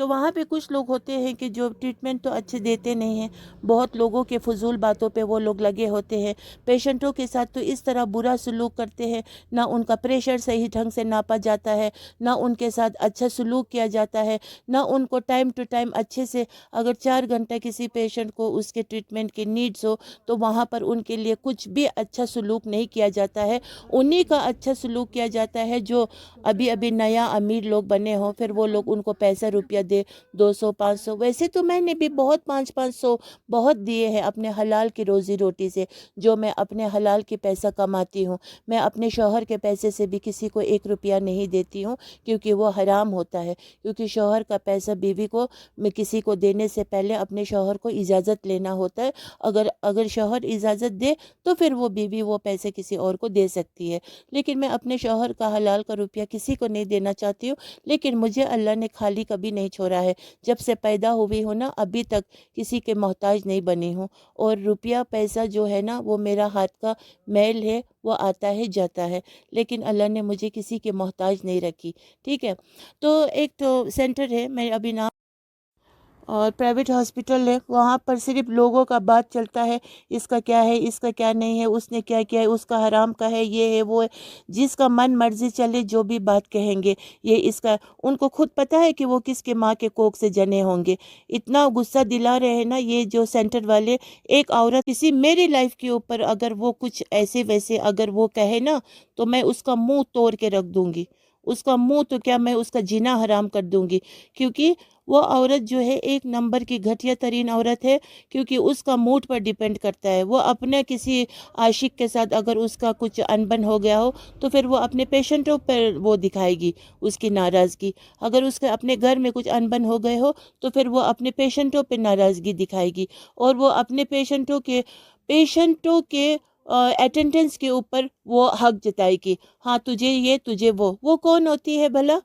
تو وہاں پہ کچھ لوگ ہوتے ہیں کہ جو ٹریٹمنٹ تو اچھے دیتے نہیں ہیں، بہت لوگوں کے فضول باتوں پہ وہ لوگ لگے ہوتے ہیں، پیشنٹوں کے ساتھ تو اس طرح برا سلوک کرتے ہیں، نہ ان کا پریشر صحیح ڈھنگ سے ناپا جاتا ہے، نہ ان کے ساتھ اچھا سلوک کیا جاتا ہے، نہ ان کو ٹائم ٹو ٹائم اچھے سے، اگر 4 گھنٹہ کسی پیشنٹ کو اس کے ٹریٹمنٹ کی نیڈس ہو تو وہاں پر ان کے لیے کچھ بھی اچھا سلوک نہیں کیا جاتا ہے، انہی کا اچھا سلوک کیا جاتا ہے جو ابھی ابھی نیا امیر لوگ بنے ہوں، پھر وہ لوگ ان کو پیسہ روپیہ دے، 200 500، ویسے تو میں نے بھی بہت 500 بہت دیے ہیں اپنے حلال کی روزی روٹی سے، جو میں اپنے حلال کی پیسہ کماتی ہوں، میں اپنے شوہر کے پیسے سے بھی کسی کو 1 روپیہ نہیں دیتی ہوں، کیونکہ وہ حرام ہوتا ہے، کیونکہ شوہر کا پیسہ بیوی کو میں کسی کو دینے سے پہلے اپنے شوہر کو اجازت لینا ہوتا ہے، اگر شوہر اجازت دے تو پھر وہ بیوی وہ پیسے کسی اور کو دے سکتی ہے، لیکن میں اپنے شوہر کا حلال کا روپیہ کسی کو نہیں دینا چاہتی ہوں، لیکن مجھے اللہ نے خالی کبھی نہیں چھوڑا ہے، جب سے پیدا ہوئی ہوں نا ابھی تک کسی کے محتاج نہیں بنی ہوں، اور روپیہ پیسہ جو ہے نا وہ میرا ہاتھ کا میل ہے، وہ آتا ہے جاتا ہے، لیکن اللہ نے مجھے کسی کے محتاج نہیں رکھی، ٹھیک ہے۔ تو ایک تو سینٹر ہے، میں ابھی نام اور پرائیویٹ ہاسپٹل ہے، وہاں پر صرف لوگوں کا بات چلتا ہے، اس کا کیا ہے، اس کا کیا نہیں ہے، اس نے کیا کیا ہے، اس کا حرام کا ہے، یہ ہے وہ ہے، جس کا من مرضی چلے جو بھی بات کہیں گے، یہ اس کا، ان کو خود پتہ ہے کہ وہ کس کے ماں کے کوکھ سے جنے ہوں گے، اتنا غصہ دلا رہے ہیں نا یہ جو سینٹر والے، ایک عورت کسی میری لائف کے اوپر اگر وہ کچھ ایسے ویسے اگر وہ کہے نا تو میں اس کا منہ توڑ کے رکھ دوں گی، اس کا منہ تو کیا میں اس کا جینا حرام کر دوں گی، کیونکہ وہ عورت جو ہے ایک نمبر کی گھٹیا ترین عورت ہے، کیونکہ اس کا موڈ پر ڈیپینڈ کرتا ہے، وہ اپنے کسی عاشق کے ساتھ اگر اس کا کچھ انبن ہو گیا ہو تو پھر وہ اپنے پیشنٹوں پر وہ دکھائے گی اس کی ناراضگی، اگر اس کے اپنے گھر میں کچھ انبن ہو گئے ہو تو پھر وہ اپنے پیشنٹوں پہ ناراضگی دکھائے گی، اور وہ اپنے پیشنٹوں کے اٹینڈنس کے اوپر وہ حق جتائے گی، ہاں تجھے یہ تجھے وہ کون ہوتی ہے بھلا،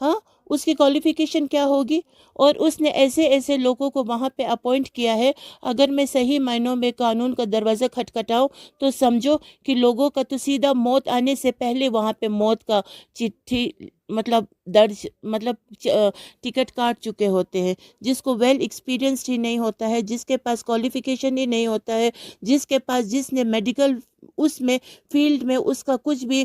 ہاں اس کی کوالیفیکیشن کیا ہوگی، اور اس نے ایسے ایسے لوگوں کو وہاں پہ اپوائنٹ کیا ہے، اگر میں صحیح معنوں میں قانون کا دروازہ کھٹکھٹاؤں تو سمجھو کہ لوگوں کا تو سیدھا موت آنے سے پہلے وہاں پہ موت کا چٹھی مطلب درج مطلب ٹکٹ کاٹ چکے ہوتے ہیں، جس کو ویل ایکسپیرینسڈ ہی نہیں ہوتا ہے، جس کے پاس کوالیفیکیشن ہی نہیں ہوتا ہے، جس نے میڈیکل اس میں فیلڈ میں اس کا کچھ بھی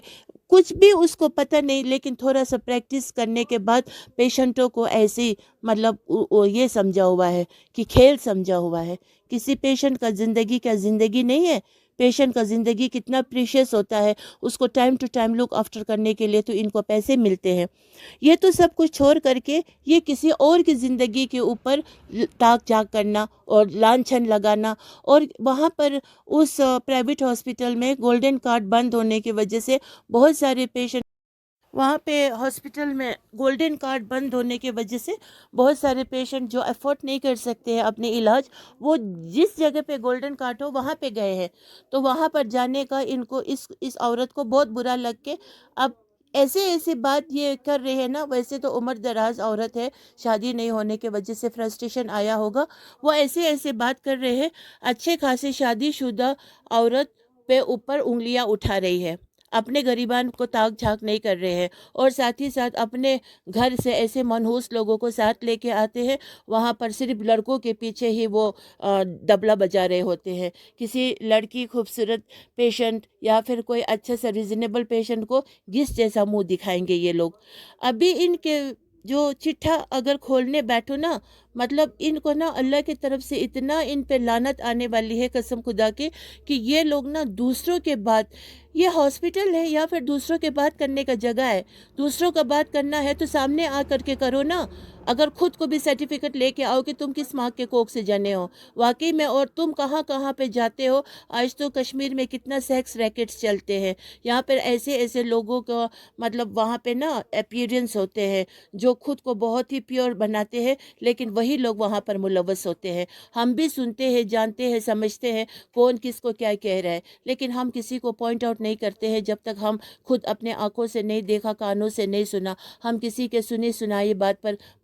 اس کو پتہ نہیں، لیکن تھوڑا سا پریکٹس کرنے کے بعد پیشنٹوں کو ایسی مطلب یہ سمجھا ہوا ہے کہ کھیل سمجھا ہوا ہے، کسی پیشنٹ کا زندگی کیا زندگی نہیں ہے، پیشنٹ کا زندگی کتنا پریشیس ہوتا ہے، اس کو time to time look after کرنے کے لیے تو ان کو پیسے ملتے ہیں، یہ تو سب کچھ چھوڑ کر کے یہ کسی اور کی زندگی کے اوپر تاک جھانک کرنا اور لانچھن لگانا، اور وہاں پر اس پرائیویٹ ہاسپٹل میں گولڈن کارڈ بند ہونے کی وجہ سے بہت سارے پیشنٹ، وہاں پہ ہاسپٹل میں گولڈن کارڈ بند ہونے کی وجہ سے بہت سارے پیشنٹ جو افورڈ نہیں کر سکتے ہیں اپنے علاج، وہ جس جگہ پہ گولڈن کارڈ ہو وہاں پہ گئے ہیں، تو وہاں پر جانے کا ان کو اس عورت کو بہت برا لگ کے اب ایسے بات یہ کر رہے ہیں نا، ویسے تو عمر دراز عورت ہے، شادی نہیں ہونے کی وجہ سے فرسٹریشن آیا ہوگا، وہ ایسے بات کر رہے ہیں، اچھے خاصے شادی شدہ عورت پہ اوپر انگلیاں اٹھا رہی ہے، اپنے غریبان کو تاک جھانک نہیں کر رہے ہیں، اور ساتھ ہی ساتھ اپنے گھر سے ایسے منحوس لوگوں کو ساتھ لے کے آتے ہیں، وہاں پر صرف لڑکوں کے پیچھے ہی وہ دبلا بجا رہے ہوتے ہیں، کسی لڑکی خوبصورت پیشنٹ یا پھر کوئی اچھا سا ریزنیبل پیشنٹ کو گس جیسا منہ دکھائیں گے یہ لوگ، ابھی ان کے جو چٹھا اگر کھولنے بیٹھو نا، مطلب ان کو نا اللہ کی طرف سے اتنا ان پہ لعنت آنے والی ہے قسم خدا کے، کہ یہ لوگ نا دوسروں کے بات، یہ ہاسپٹل ہے یا پھر دوسروں کے بات کرنے کا جگہ ہے، دوسروں کا بات کرنا ہے تو سامنے آ کر کے کرو نا، اگر خود کو بھی سرٹیفکیٹ لے کے آؤ کہ تم کس ماں کے کوکھ سے جنے ہو واقعی میں، اور تم کہاں کہاں پہ جاتے ہو، آج تو کشمیر میں کتنا سیکس ریکٹس چلتے ہیں، یہاں پر ایسے لوگوں کا مطلب وہاں پہ نا اپیرنس ہوتے ہیں جو خود کو بہت ہی پیور بناتے ہیں، لیکن وہی لوگ وہاں پر ملوث ہوتے ہیں، ہم بھی سنتے ہیں، جانتے ہیں، سمجھتے ہیں کون کس کو کیا کہہ رہا ہے، لیکن ہم کسی کو پوائنٹ آؤٹ نہیں کرتے ہیں جب تک ہم خود اپنے آنکھوں سے نہیں دیکھا، کانوں سے نہیں سنا، ہم کسی کے سنی سنائی بات پر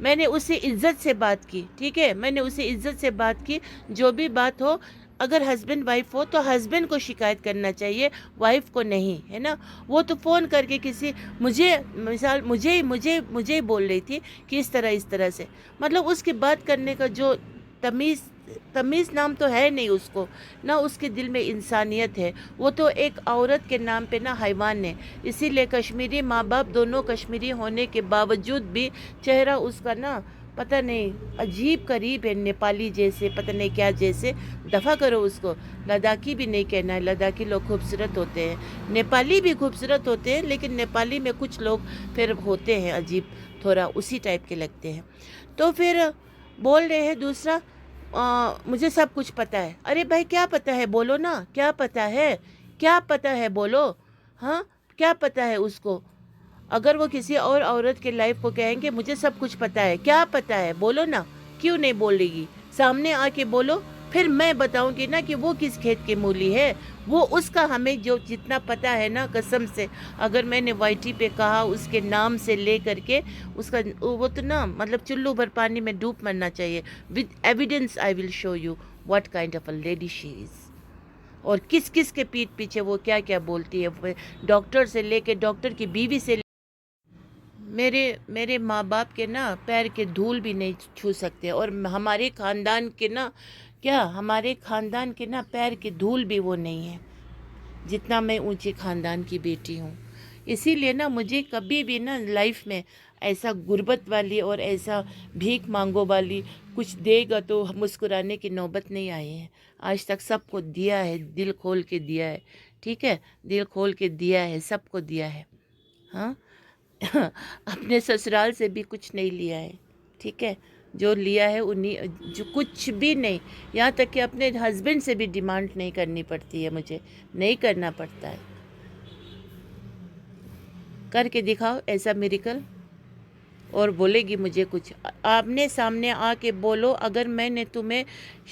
میں نے اسے عزت سے بات کی، ٹھیک ہے، میں نے اسے عزت سے بات کی. جو بھی بات ہو، اگر ہسبینڈ وائف ہو تو ہسبینڈ کو شکایت کرنا چاہیے، وائف کو نہیں، ہے نا. وہ تو فون کر کے کسی مجھے مثال مجھے بول رہی تھی کہ اس طرح سے، مطلب اس کی بات کرنے کا جو تمیز نام تو ہے نہیں اس کو، نہ اس کے دل میں انسانیت ہے. وہ تو ایک عورت کے نام پہ نہ حیوان ہے. اسی لیے کشمیری ماں باپ دونوں کشمیری ہونے کے باوجود بھی چہرہ اس کا نا پتہ نہیں عجیب قریب ہے، نیپالی جیسے، پتہ نہیں کیا جیسے. دفع کرو اس کو. لداخی بھی نہیں کہنا ہے، لداخی لوگ خوبصورت ہوتے ہیں، نیپالی بھی خوبصورت ہوتے ہیں، لیکن نیپالی میں کچھ لوگ پھر ہوتے ہیں عجیب، تھوڑا اسی ٹائپ کے لگتے ہیں. تو پھر بول رہے ہیں دوسرا مجھے سب کچھ پتہ ہے. ارے بھائی کیا پتہ ہے بولو نا، کیا پتہ ہے، کیا پتہ ہے بولو. ہاں کیا پتہ ہے اس کو؟ اگر وہ کسی اور عورت کے لائف کو کہیں گے مجھے سب کچھ پتہ ہے، کیا پتہ ہے بولو نا. کیوں نہیں بولے گی؟ سامنے آ کے بولو، پھر میں بتاؤں گی نا کہ وہ کس کھیت کی مولی ہے. وہ اس کا ہمیں جو جتنا پتہ ہے نا، قسم سے اگر میں نے وائی ٹی پہ کہا اس کے نام سے لے کر کے اس کا، وہ تو نا مطلب چلو بھر پانی میں ڈوب مرنا چاہیے. With evidence I will show you what kind of a lady she is, اور کس کس کے پیٹھ پیچھے وہ کیا کیا بولتی ہے. ڈاکٹر سے لے کے، ڈاکٹر کی بیوی سے میرے ماں باپ کے نا پیر کے دھول بھی نہیں چھو سکتے، اور ہمارے خاندان کے نا ہمارے خاندان کے نا پیر کے دھول بھی وہ نہیں ہے جتنا میں اونچے خاندان کی بیٹی ہوں. اسی لیے نا مجھے کبھی بھی نا لائف میں ایسا غربت والی اور ایسا بھیک مانگو والی کچھ دے گا تو مسکرانے کی نوبت نہیں آئی ہے. آج تک سب کو دیا ہے، دل کھول کے دیا ہے، ٹھیک ہے، دل کھول کے دیا ہے، سب کو دیا ہے. ہاں اپنے سسرال سے بھی کچھ نہیں لیا ہے، ٹھیک ہے. جو لیا ہے جو کچھ بھی نہیں، یہاں تک کہ اپنے ہسبینڈ سے بھی ڈیمانڈ نہیں کرنی پڑتی ہے، مجھے نہیں کرنا پڑتا ہے. کر کے دکھاؤ ایسا میریکل، اور بولے گی مجھے کچھ. آمنے سامنے آ کے بولو، اگر میں نے تمہیں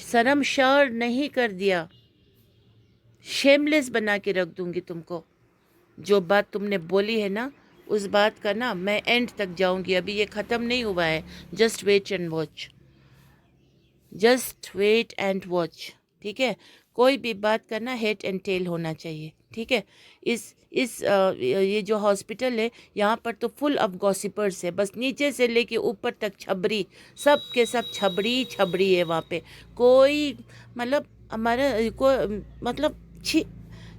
شرمشار نہیں کر دیا، شیم لیس بنا کے رکھ دوں گی تم کو. جو بات تم نے بولی ہے نا، اس بات کا نا میں اینڈ تک جاؤں گی. ابھی یہ ختم نہیں ہوا ہے. Just wait and watch, just wait and watch, ٹھیک ہے. کوئی بھی بات کرنا ہیٹ اینڈ ٹیل ہونا چاہیے، ٹھیک ہے. یہ جو ہاسپٹل ہے یہاں پر تو فل آف گوسپرز ہے، بس نیچے سے لے کے اوپر تک چھبری، سب کے سب چھبڑی ہے وہاں پہ. کوئی مطلب ہمارا مطلب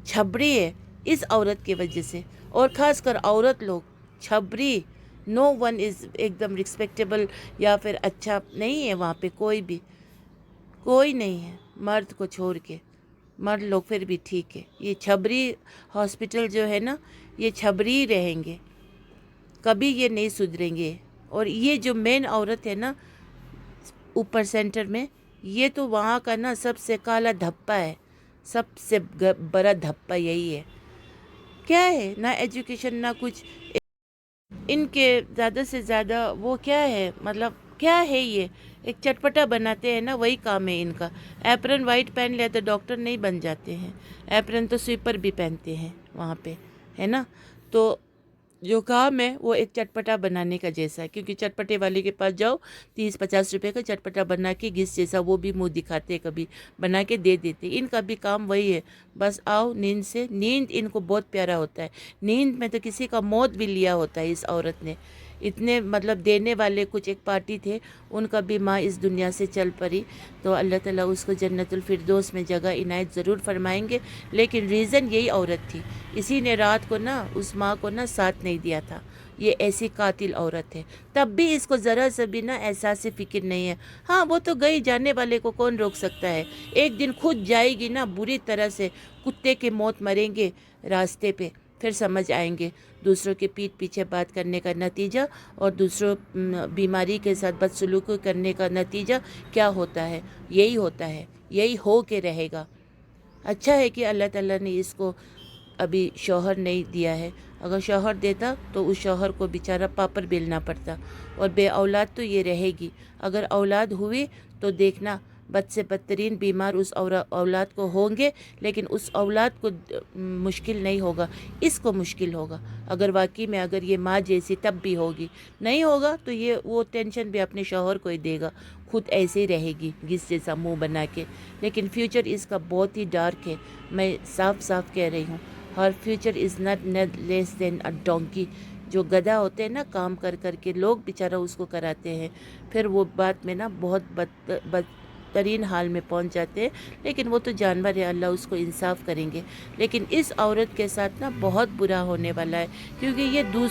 چھبری ہے اس عورت کی وجہ سے، اور خاص کر عورت لوگ چھبری. نو ون از ایک دم رسپیکٹیبل یا پھر اچھا نہیں ہے وہاں پہ، کوئی نہیں ہے مرد کو چھوڑ کے. مرد لوگ پھر بھی ٹھیک ہے. یہ چھبری ہاسپٹل جو ہے نا، یہ چھبری ہی رہیں گے، کبھی یہ نہیں سدھریں گے. اور یہ جو مین عورت ہے نا اوپر سینٹر میں، یہ تو وہاں کا نا سب سے کالا دھپا ہے، سب سے بڑا دھپا یہی ہے. کیا ہے، نہ ایجوکیشن نہ کچھ. ان کے زیادہ سے زیادہ وہ کیا ہے، مطلب کیا ہے، یہ ایک چٹپٹا بناتے ہیں نا، وہی کام ہے ان کا. ایپرن وائٹ پہن لیا تو ڈاکٹر نہیں بن جاتے ہیں، ایپرن تو سویپر بھی پہنتے ہیں وہاں پہ، ہے نا. تو جو کام ہے وہ ایک چٹپٹا بنانے کا جیسا ہے، کیونکہ چٹپٹے والے کے پاس جاؤ 30-50 روپے کا چٹپٹا بنا کے گھس جیسا، وہ بھی منہ دکھاتے کبھی بنا کے دے دیتے. ان کا بھی کام وہی ہے، بس آؤ نیند ان کو بہت پیارا ہوتا ہے. نیند میں تو کسی کا موت بھی لیا ہوتا ہے اس عورت نے. اتنے مطلب دینے والے کچھ ایک پارٹی تھے، ان کا بھی ماں اس دنیا سے چل پڑی، تو اللہ تعالیٰ اس کو جنت الفردوس میں جگہ عنایت ضرور فرمائیں گے. لیکن ریزن یہی عورت تھی، اسی نے رات کو نا اس ماں کو نا ساتھ نہیں دیا تھا. یہ ایسی قاتل عورت ہے، تب بھی اس کو ذرا سا بھی نا احساس فکر نہیں ہے. ہاں وہ تو گئی، جانے والے کو کون روک سکتا ہے. ایک دن خود جائے گی نا، بری طرح سے کتے کے موت مریں گے راستے پہ، پھر سمجھ آئیں گے دوسروں کے پیٹھ پیچھے بات کرنے کا نتیجہ، اور دوسروں بیماری کے ساتھ بدسلوکی کرنے کا نتیجہ کیا ہوتا ہے. یہی ہوتا ہے، یہی ہو کے رہے گا. اچھا ہے کہ اللہ تعالیٰ نے اس کو ابھی شوہر نہیں دیا ہے. اگر شوہر دیتا تو اس شوہر کو بیچارہ پاپڑ بیلنا پڑتا، اور بے اولاد تو یہ رہے گی. اگر اولاد ہوئی تو دیکھنا بد سے بدترین بیمار اس اولاد کو ہوں گے، لیکن اس اولاد کو مشکل نہیں ہوگا، اس کو مشکل ہوگا۔ اگر واقعی میں اگر یہ ماں جیسی تب بھی ہوگی، نہیں ہوگا تو یہ وہ ٹینشن بھی اپنے شوہر کو ہی دے گا، خود ایسے ہی رہے گی گھس جیسا منہ بنا کے۔ لیکن فیوچر اس کا بہت ہی ڈارک ہے، میں صاف صاف کہہ رہی ہوں۔ Her future is not less than a donkey. جو گدھا ہوتے ہیں نا، کام کر کر کے لوگ بیچارہ اس کو کراتے ہیں، پھر وہ بعد میں نا بہت بدترین حال میں پہنچ جاتے ہیں۔ لیکن وہ تو جانور ہے، اللہ اس کو انصاف کریں گے۔ لیکن اس عورت کے ساتھ نا بہت برا ہونے والا ہے، کیونکہ یہ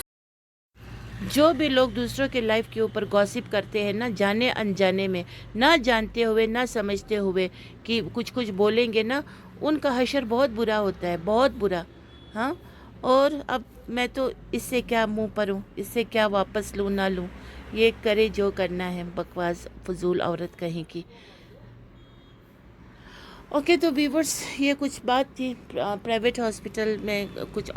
جو بھی لوگ دوسروں کے لائف کے اوپر گوسپ کرتے ہیں نا، جانے انجانے میں، نہ جانتے ہوئے نہ سمجھتے ہوئے کہ کچھ بولیں گے نا، ان کا حشر بہت برا ہوتا ہے، بہت برا۔ ہاں، اور اب میں تو اس سے کیا منہ پر ہوں، اس سے کیا واپس لوں نہ لوں، یہ کرے جو کرنا ہے، بکواس فضول عورت کہیں کی۔ اوکے تو ویورز، یہ کچھ بات تھی پرائیویٹ ہاسپٹل میں کچھ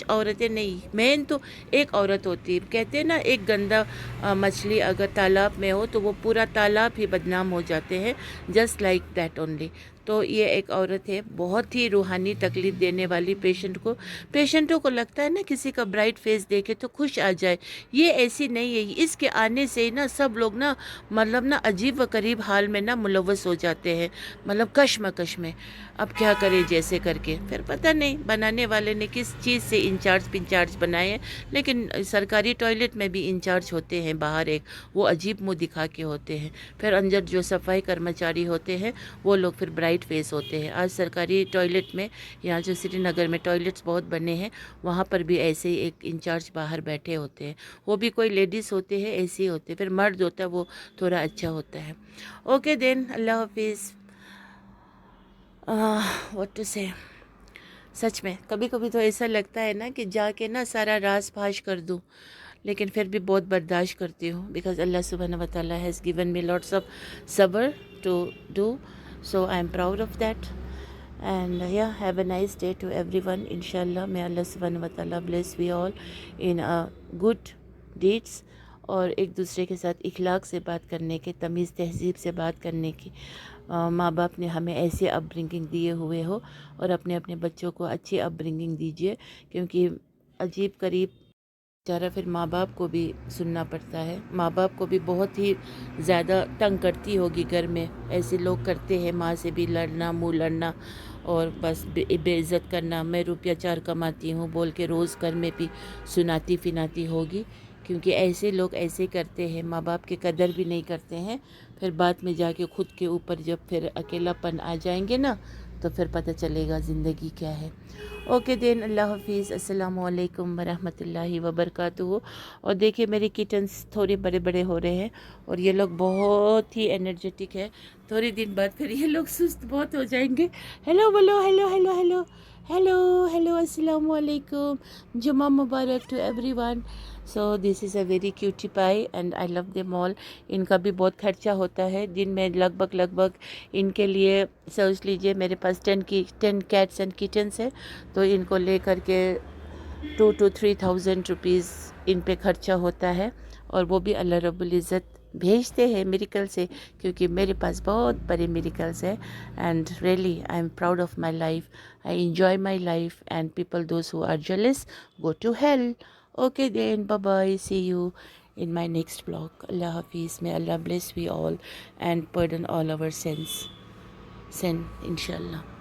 عورتیں نہیں، مین تو ایک عورت ہوتی ہے۔ کہتے ہیں نا، ایک گندا مچھلی اگر تالاب میں ہو تو وہ پورا تالاب ہی بدنام ہو جاتے ہیں، جسٹ لائک دیٹ اونلی۔ تو یہ ایک عورت ہے، بہت ہی روحانی تکلیف دینے والی پیشنٹوں کو لگتا ہے نا کسی کا برائٹ فیس دیکھے تو خوش آ جائے، یہ ایسی نہیں ہے۔ اس کے آنے سے ہی نا سب لوگ نا مطلب نا عجیب و غریب حال میں نا ملوث ہو جاتے ہیں، مطلب کشمکش میں۔ اب کیا کرے جیسے کر کے، پھر پتہ نہیں بنانے والے نے کس چیز سے انچارج پنچارج بنائے ہیں۔ لیکن سرکاری ٹوائلٹ میں بھی انچارج ہوتے ہیں، باہر ایک وہ عجیب منہ دکھا کے ہوتے ہیں، پھر اندر جو صفائی کرمچاری ہوتے ہیں وہ لوگ پھر برائٹ فیس ہوتے ہیں۔ آج سرکاری ٹوائلٹ میں، یہاں جو سری نگر میں ٹوائلٹس بہت بنے ہیں، وہاں پر بھی ایسے ہی ایک انچارج باہر بیٹھے ہوتے ہیں، وہ بھی کوئی لیڈیز ہوتے ہیں، ایسے ہی ہوتے ہیں۔ پھر مرد ہوتا ہے وہ تھوڑا اچھا ہوتا ہے۔ اوکے دین، اللہ حافظ۔ واٹ ٹو سے، سچ میں کبھی کبھی تو ایسا لگتا ہے نا کہ جا کے نا سارا راز پاش کر دوں، لیکن پھر بھی بہت برداشت کرتی ہوں، بیکاز اللہ سبحانہ و تعالیٰ has given me lots of صبر to do, so I am proud of that, and ya have a nice day to everyone. انشاءاللہ میں اللہ سبحانہ و تعالیٰ bless we all in good deeds, اور ایک دوسرے کے ساتھ اخلاق سے بات کرنے کے، تمیز تہذیب سے بات کرنے کی۔ ماں باپ نے ہمیں ایسے اپ برنگنگ دیے ہوئے ہو، اور اپنے بچوں کو اچھی اپ برنگنگ دیجیے، کیونکہ عجیب قریب بیچارہ پھر ماں باپ کو بھی سننا پڑتا ہے۔ ماں باپ کو بھی بہت ہی زیادہ تنگ کرتی ہوگی گھر میں، ایسے لوگ کرتے ہیں، ماں سے بھی لڑنا، منہ لڑنا، اور بس بے عزت کرنا، میں روپیہ 4 کماتی ہوں بول کے روز گھر میں بھی سناتی فناتی ہوگی، کیونکہ ایسے لوگ ایسے کرتے ہیں، ماں باپ کی قدر بھی نہیں کرتے ہیں۔ پھر بعد میں جا کے خود کے اوپر جب پھر اکیلا پن آ جائیں گے نا، تو پھر پتہ چلے گا زندگی کیا ہے۔ اوکے دین، اللہ حافظ، السلام علیکم ورحمۃ اللہ وبرکاتہ۔ اور دیکھیں میری کٹنس تھوڑے بڑے بڑے ہو رہے ہیں، اور یہ لوگ بہت ہی انرجیٹک ہے۔ تھوڑے دن بعد پھر یہ لوگ سست بہت ہو جائیں گے۔ ہیلو بولو، hello hello hello hello hello, السلام علیکم، جمعہ مبارک to everyone. So this is a very cutie pie and I love them all. ان کا بھی بہت خرچہ ہوتا ہے، دن میں لگ بھگ ان کے لیے سوچ لیجئے میرے پاس 10 کیٹس اینڈ کٹنس ہے، تو ان کو لے کر کے 2 to 3,000 روپیز ان پہ خرچہ ہوتا ہے، اور وہ بھی اللہ رب العزت بھیجتے ہیں میریکل سے، کیونکہ میرے پاس بہت بڑے میریکلس ہیں۔ And really I am proud of my life, I enjoy my life, and people those who are jealous go to hell۔ Okay then, bye bye، see you in my next vlog۔ اللہ حافظ، may Allah bless we all and pardon all our sins، انشاءاللہ۔